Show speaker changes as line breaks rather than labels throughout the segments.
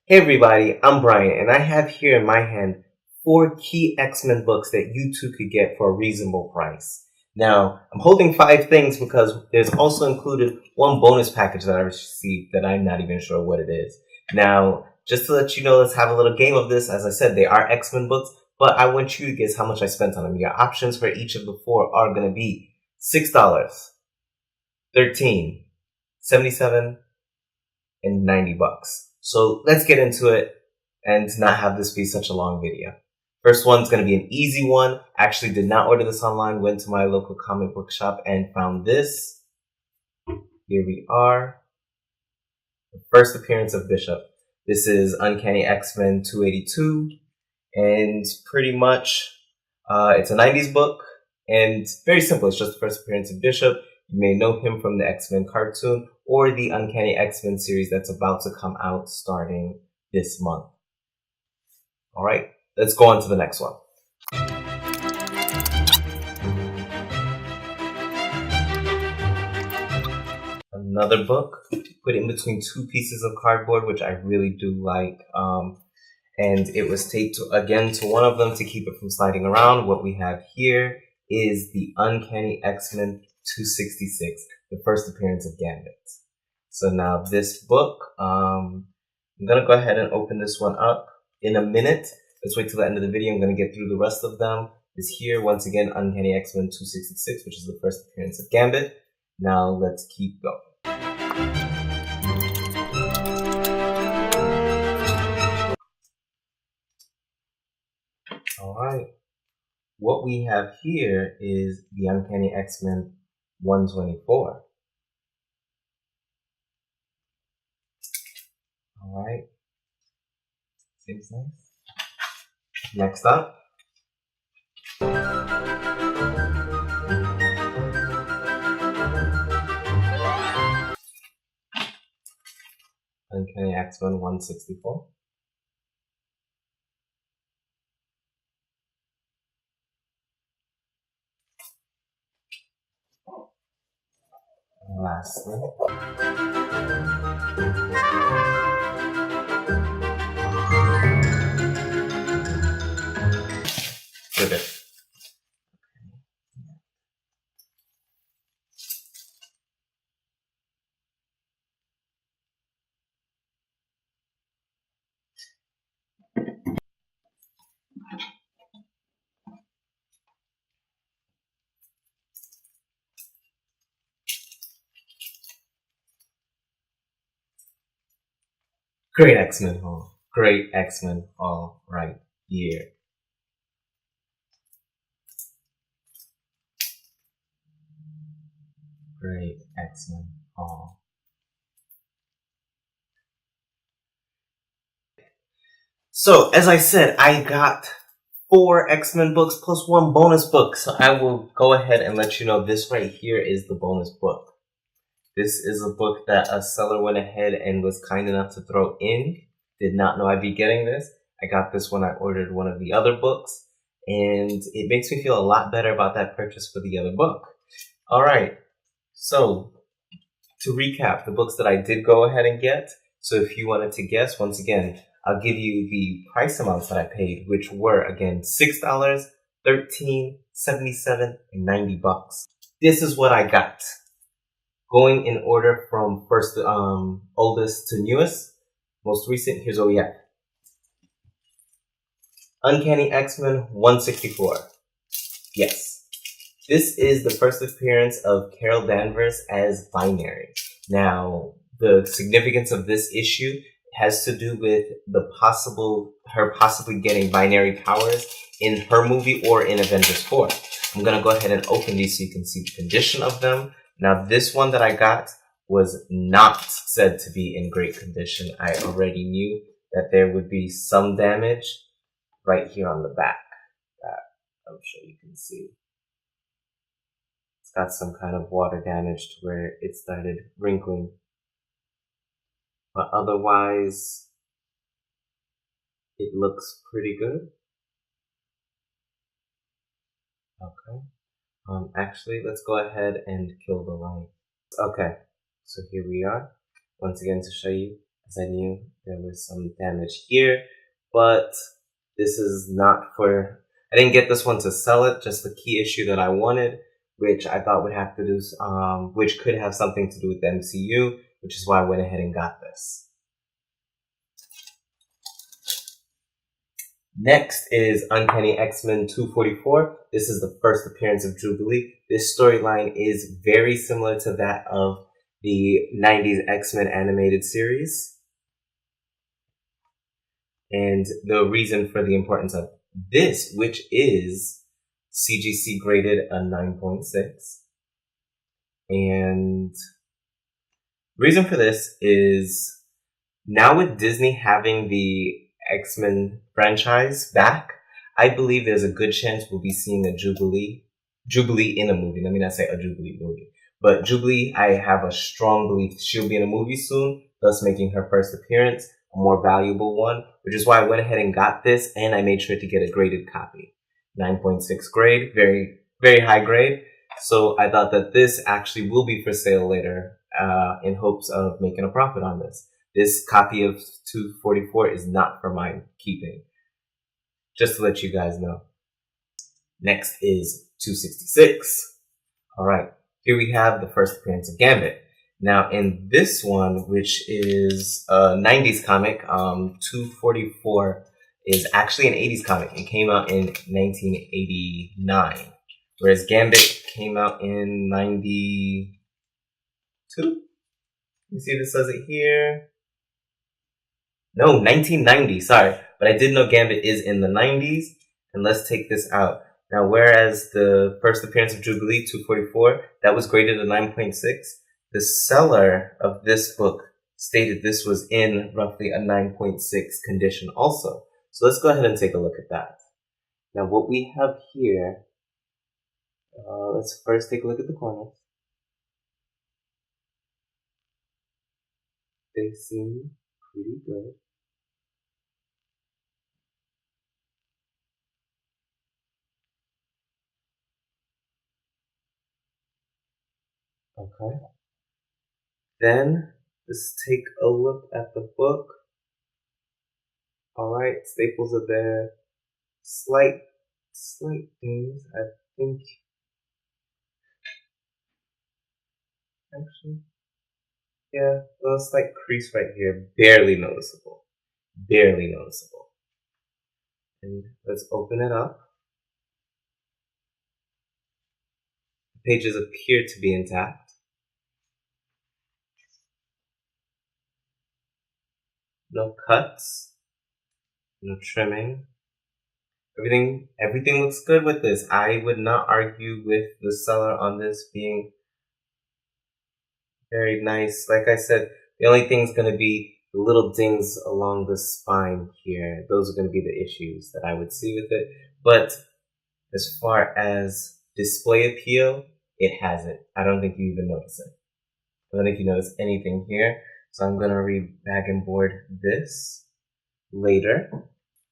Hey everybody, I'm Brian, and I have here in my hand 4 key X-Men books that you too could get for a reasonable price. Now, I'm holding 5 things because there's also included one bonus package that I received that I'm not even sure what it is. Now, just to let you know, let's have a little game of this. As I said, they are X-Men books, but I want you to guess how much I spent on them. Your options for each of the 4 are going to be $6, 13, 77, and 90 bucks. So let's get into it and not have this be such a long video. First one's going to be an easy one. Actually did not order this online, went to my local comic book shop and found this. Here we are. The first appearance of Bishop. This is Uncanny X-Men 282, and pretty much it's a 90s book, and very simple. It's just the first appearance of Bishop. You may know him from the X-Men cartoon or the Uncanny X-Men series that's about to come out starting this month. Alright, let's go on to the next one. Another book, put in between 2 pieces of cardboard, which I really do like. And it was taped to one of them to keep it from sliding around. What we have here is the Uncanny X-Men 266, the first appearance of Gambit. So now this book, I'm going to go ahead and open this one up in a minute. Let's wait till the end of the video. I'm going to get through the rest of them. Is here, once again, Uncanny X-Men 266, which is the first appearance of Gambit. Now let's keep going. Alright, what we have here is the Uncanny X-Men 124. Alright, seems nice. Next up, Uncanny X-Men 164. And lastly, Jubilee. Great X-Men haul. Great X-Men haul right here. Great X-Men haul. So, as I said, I got 4 X-Men books plus 1 bonus book. So I will go ahead and let you know this right here is the bonus book. This is a book that a seller went ahead and was kind enough to throw in. Did not know I'd be getting this. I got this when I ordered one of the other books, and it makes me feel a lot better about that purchase for the other book. Alright, so to recap the books that I did go ahead and get. So if you wanted to guess, once again, I'll give you the price amounts that I paid, which were, again, $6, $13, $77, and 90 bucks. This is what I got. Going in order from first, oldest to newest, most recent, here's what we have. Uncanny X-Men 164. Yes. This is the first appearance of Carol Danvers as Binary. Now, the significance of this issue has to do with her possibly getting binary powers in her movie or in Avengers 4. I'm going to go ahead and open these so you can see the condition of them. Now, this one that I got was not said to be in great condition. I already knew that there would be some damage right here on the back that I'm sure you can see. It's got some kind of water damage to where it started wrinkling. But otherwise, it looks pretty good. Okay. Actually, let's go ahead and kill the light. Okay, so here we are. Once again, to show you, as I knew there was some damage here, but this is not for, I didn't get this one to sell it, just the key issue that I wanted, which I thought would have to do, which could have something to do with the MCU, which is why I went ahead and got this. Next is Uncanny X-Men 244. This is the first appearance of Jubilee. This storyline is very similar to that of the 90s X-Men animated series. And the reason for the importance of this, which is CGC graded a 9.6. And reason for this is now with Disney having the X-Men franchise back, I believe there's a good chance we'll be seeing a Jubilee in a movie. Let me not say a Jubilee movie, but Jubilee, I have a strong belief she'll be in a movie soon, thus making her first appearance a more valuable one, which is why I went ahead and got this, and I made sure to get a graded copy. 9.6 grade, very, very high grade. So I thought that this actually will be for sale later, in hopes of making a profit on this. This copy of 244 is not for my keeping. Just to let you guys know. Next is 266. Alright, here we have the first appearance of Gambit. Now in this one, which is a 90s comic, 244 is actually an 80s comic. It came out in 1989. Whereas Gambit came out in 92? You see this says it here. No, 1990, sorry. But I did know Gambit is in the 90s. And let's take this out. Now, whereas the first appearance of Jubilee, 244, that was graded a 9.6, the seller of this book stated this was in roughly a 9.6 condition also. So let's go ahead and take a look at that. Now, what we have here, let's first take a look at the corners. They seem pretty good. Okay. Then let's take a look at the book. Alright, staples are there. Slight things, I think. Actually, yeah, a slight crease right here. Barely noticeable. Barely noticeable. And let's open it up. The pages appear to be intact. No cuts, no trimming. Everything looks good with this. I would not argue with the seller on this being very nice. Like I said, the only thing's going to be the little dings along the spine here. Those are going to be the issues that I would see with it. But as far as display appeal, it has it. I don't think you even notice it. I don't think you notice anything here. So I'm going to re-bag and board this later.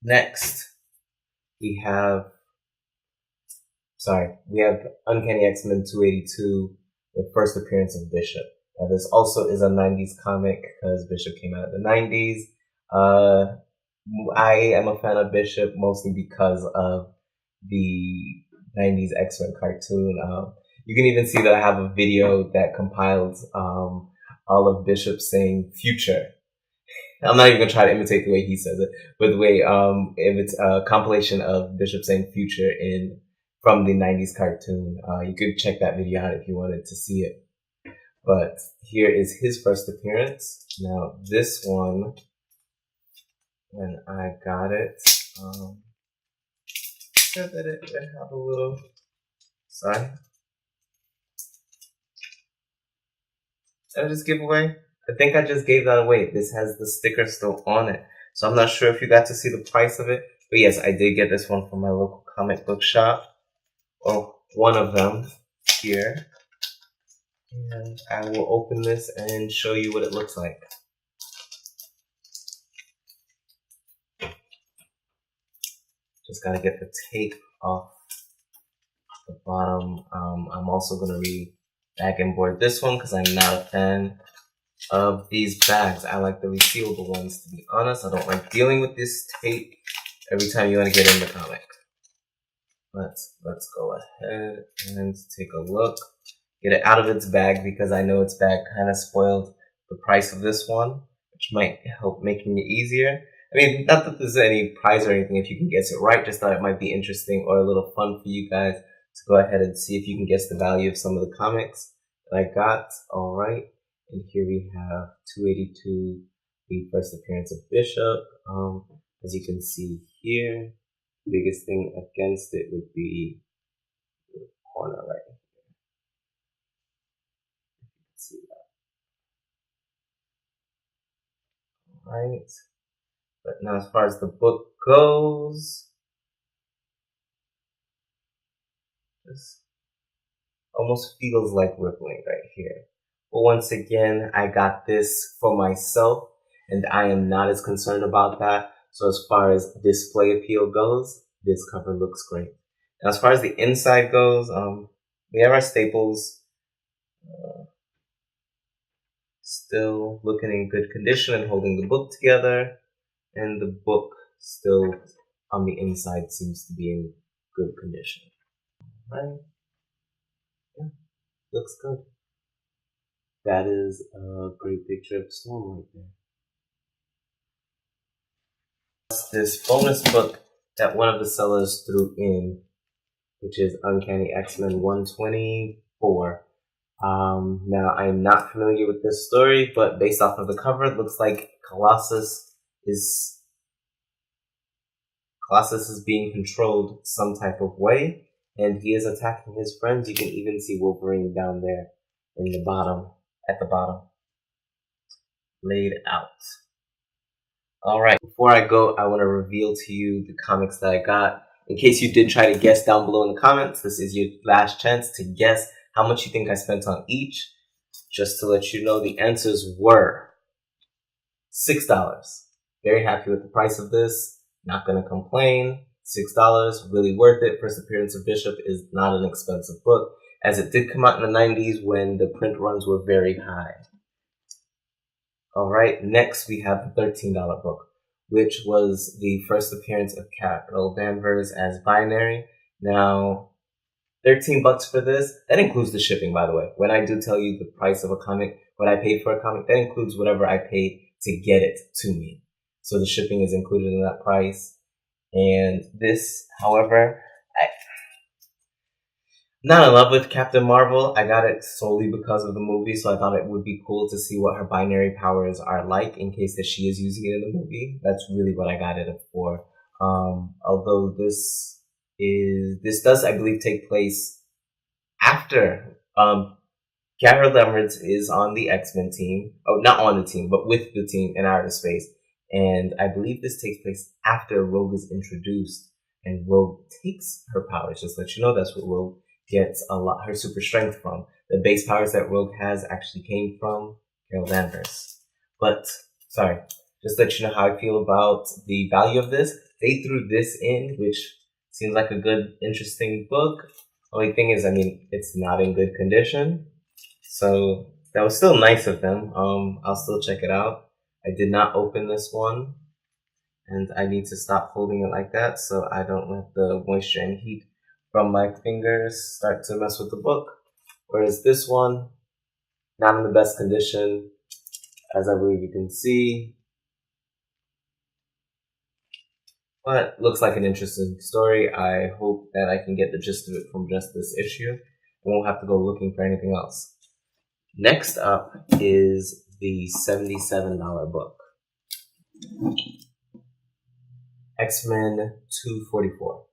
Next, we have Uncanny X-Men 282, the first appearance of Bishop. Now this also is a 90s comic because Bishop came out in the 90s. I am a fan of Bishop mostly because of the 90s X-Men cartoon. You can even see that I have a video that compiles all of Bishop saying future. I'm not even gonna try to imitate the way he says it, but the way if it's a compilation of Bishop saying future from the 90s cartoon. You could check that video out if you wanted to see it. But here is his first appearance. Now this one, when I got it, said that it would have a little, sorry. Did I just give away? I think I just gave that away. This has the sticker still on it. So I'm not sure if you got to see the price of it. But yes, I did get this one from my local comic book shop. Or one of them here. And I will open this and show you what it looks like. Just gotta get the tape off the bottom. I'm also gonna re-bag and board this one because I'm not a fan of these bags. I like the resealable ones, to be honest. I don't like dealing with this tape every time you want to get in the comic. Let's go ahead and take a look. Get it out of its bag because I know its bag kind of spoiled the price of this one, which might help making it easier. I mean, not that there's any prize or anything if you can guess it right, just thought it might be interesting or a little fun for you guys to go ahead and see if you can guess the value of some of the comics that I got. Alright, and here we have 282, the first appearance of Bishop. As you can see here, the biggest thing against it would be the corner right here. You can see that. Alright. But now as far as the book goes, this almost feels like rippling right here. But once again, I got this for myself, and I am not as concerned about that. So as far as display appeal goes, this cover looks great. Now as far as the inside goes, we have our staples. Still looking in good condition and holding the book together. And the book still on the inside seems to be in good condition. Right? Yeah, looks good. That is a great picture of Storm right there. This bonus book that one of the sellers threw in, which is Uncanny X-Men 124. Now I'm not familiar with this story, but based off of the cover, it looks like Colossus is being controlled some type of way, and he is attacking his friends. You can even see Wolverine down there in the bottom, at the bottom, laid out. Alright, before I go, I want to reveal to you the comics that I got. In case you did try to guess down below in the comments, this is your last chance to guess how much you think I spent on each. Just to let you know, the answers were $6. Very happy with the price of this. Not gonna complain. $6, really worth it. First appearance of Bishop is not an expensive book, as it did come out in the 90s when the print runs were very high. Alright, next we have the $13 book, which was the first appearance of Carol Danvers as Binary. Now, $13 for this. That includes the shipping, by the way. When I do tell you the price of a comic, what I paid for a comic, that includes whatever I paid to get it to me. So the shipping is included in that price. And this, however, I'm not in love with Captain Marvel. I got it solely because of the movie, so I thought it would be cool to see what her binary powers are like in case that she is using it in the movie. That's really what I got it for. Although this does, I believe, take place after Carol Danvers is on the X-Men team. Oh, not on the team, but with the team in outer space. And I believe this takes place after Rogue is introduced and Rogue takes her powers. Just to let you know, that's what Rogue gets her super strength from. The base powers that Rogue has actually came from Carol Danvers. But, sorry, just to let you know how I feel about the value of this. They threw this in, which seems like a good, interesting book. Only thing is, I mean, it's not in good condition. So, that was still nice of them. I'll still check it out. I did not open this one, and I need to stop holding it like that so I don't let the moisture and heat from my fingers start to mess with the book. Whereas this one, not in the best condition, as I believe you can see. But looks like an interesting story. I hope that I can get the gist of it from just this issue. I won't have to go looking for anything else. Next up is the $77 book. X-Men 244.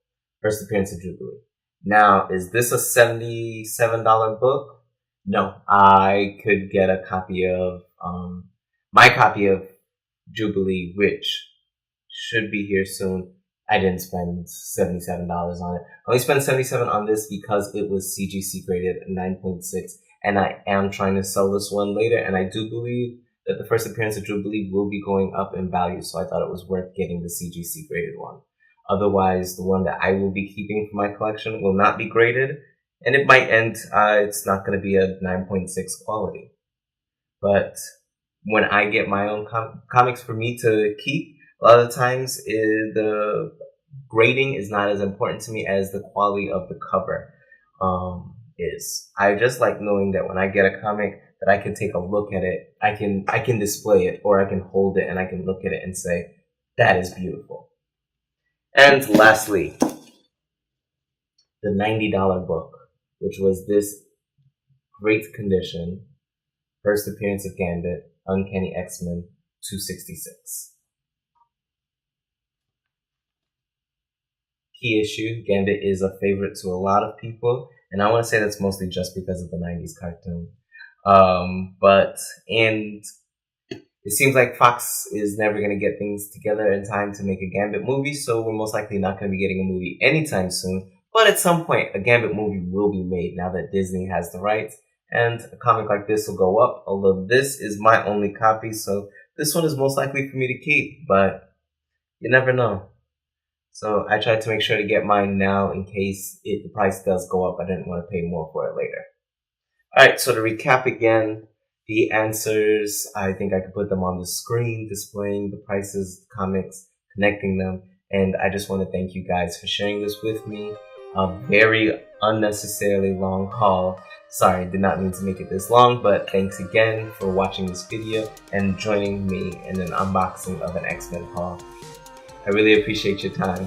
First appearance of Jubilee. Now, is this a $77 book? No. I could get a copy of, my copy of Jubilee, which should be here soon. I didn't spend $77 on it. I only spent $77 on this because it was CGC graded 9.6. And I am trying to sell this one later, and I do believe that the first appearance of Jubilee will be going up in value, so I thought it was worth getting the CGC graded one. Otherwise, the one that I will be keeping for my collection will not be graded, and it might end, it's not going to be a 9.6 quality. But when I get my own comics for me to keep, a lot of the times the grading is not as important to me as the quality of the cover is. I just like knowing that when I get a comic that I can take a look at it, I can display it, or I can hold it and I can look at it and say, that is beautiful. And lastly, the $90 book, which was this great condition, first appearance of Gambit, Uncanny X-Men 266. Key issue, Gambit is a favorite to a lot of people, and I want to say that's mostly just because of the 90s cartoon. And it seems like Fox is never going to get things together in time to make a Gambit movie, so we're most likely not going to be getting a movie anytime soon. But at some point, a Gambit movie will be made now that Disney has the rights, and a comic like this will go up, although this is my only copy, so this one is most likely for me to keep, but you never know. So I tried to make sure to get mine now in case the price does go up. I didn't want to pay more for it later. Alright, so to recap again, the answers, I think I could put them on the screen, displaying the prices, comics, connecting them, and I just want to thank you guys for sharing this with me. A very unnecessarily long haul. Sorry, did not mean to make it this long, but thanks again for watching this video and joining me in an unboxing of an X-Men haul. I really appreciate your time.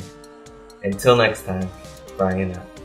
Until next time, Brian out.